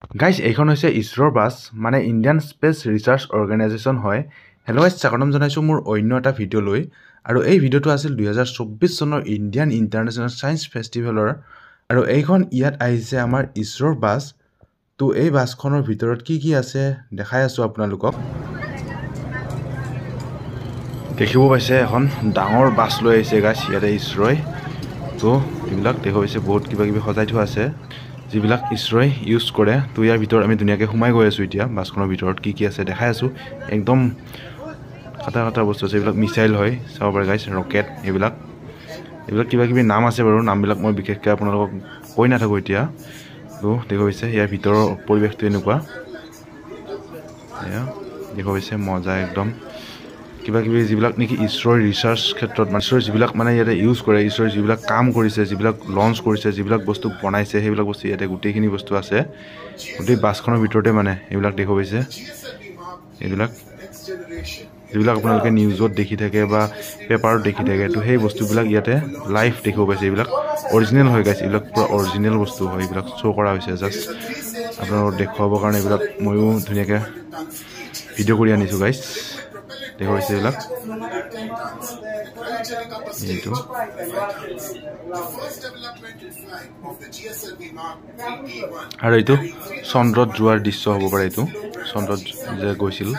Guys এইখন হৈছে ইছৰোৰ বাছ মানে ইণ্ডিয়ান স্পেচ ৰিচাৰ্চ অৰ্গেনাইজেশ্যন হয়। হেল্ল' গাইজ, স্বাগতম জনাইছোঁ মোৰ অন্য এটা ভিডিঅ'লৈ। আৰু এই ভিডিঅ'টো আছিল 2024 চনৰ ইণ্ডিয়ান ইণ্টাৰনেশ্যনেল ছায়েন্স ফেষ্টিভেলৰ। আৰু এইখন ইয়াত আহিছে আমাৰ ইছৰোৰ বাছ। তো এই বাছখনৰ ভিতৰত কি আছে দেখাই আছোঁ আপোনালোকক। দেখিব পাইছে এখন ডাঙৰ বাছ লৈ আহিছে গাইজ ইয়াতে ইছৰোই। তো এইবিলাক দেখা পাইছে বহুত কিবা সজাই থোৱা আছে যিবিলাক ইছৰোই ইউজ কৰে। তো ইয়াৰ ভিতৰত আমি ধুনীয়াকৈ সোমাই গৈ আছোঁ এতিয়া। বাছখনৰ ভিতৰত কি আছে দেখাই আছোঁ। একদম কাটা বস্তু আছে, এইবিলাক মিছাইল হয় চাব পাৰে গাইজ, ৰকেট। এইবিলাক কিবা নাম আছে বাৰু, নামবিলাক মই বিশেষকৈ আপোনালোকক কৈ নাথাকোঁ এতিয়া। তো দেখা পাইছে ইয়াৰ ভিতৰৰ পৰিৱেশটো এনেকুৱা। এয়া দেখা পাইছে মজা একদম। কিবা যিবিলাক নেকি ইছৰোৰ ৰিচাৰ্চ ক্ষেত্ৰত ইছৰোৰ যিবিলাক মানে ইয়াতে ইউজ কৰে, ইছৰোৰ যিবিলাক কাম কৰিছে, যিবিলাক লঞ্চ কৰিছে, যিবিলাক বস্তু বনাইছে, সেইবিলাক বস্তু ইয়াতে গোটেইখিনি বস্তু আছে গোটেই বাছখনৰ ভিতৰতে। মানে এইবিলাক দেখা পাইছে, এইবিলাক যিবিলাক আপোনালোকে নিউজত দেখি থাকে বা পেপাৰত দেখি থাকে। তো সেই বস্তুবিলাক ইয়াতে লাইভ দেখিব পাইছে। এইবিলাক অৰিজিনেল হৈ গৈছে, এইবিলাক পূৰা অৰিজিনেল বস্তু হয়। এইবিলাক শ্ব' কৰা হৈছে জাষ্ট আপোনালোকক দেখুৱাবৰ কাৰণে। এইবিলাক ময়ো ধুনীয়াকৈ ভিডিঅ' কৰি আনিছোঁ গাইজ। দেখা পাইছে এইবিলাক। এইটো আৰু এইটো চন্দ্ৰত যোৱাৰ দৃশ্য হ'ব পাৰে। এইটো চন্দ্ৰত যে গৈছিল।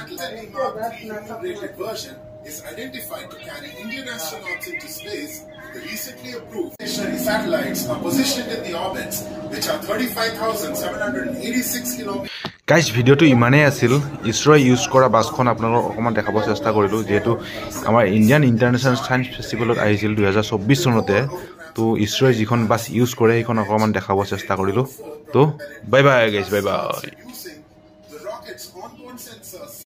The recently approved satellites are positioned in the orbits which are 35,786 kilometers. Guys, ভিডিঅ'টো ইমানেই আছিল। ইছৰোই ইউজ কৰা বাছখন আপোনালোকক অকণমান দেখাব চেষ্টা কৰিলোঁ, যিহেতু আমাৰ ইণ্ডিয়ান ইণ্টাৰনেশ্যনেল ছায়েন্স ফেষ্টিভেলত আহিছিল 2024 চনতে। তো ইছৰোই যিখন বাছ ইউজ কৰে সেইখন অকণমান দেখাব চেষ্টা কৰিলোঁ। তো bye bye guys, bye bye.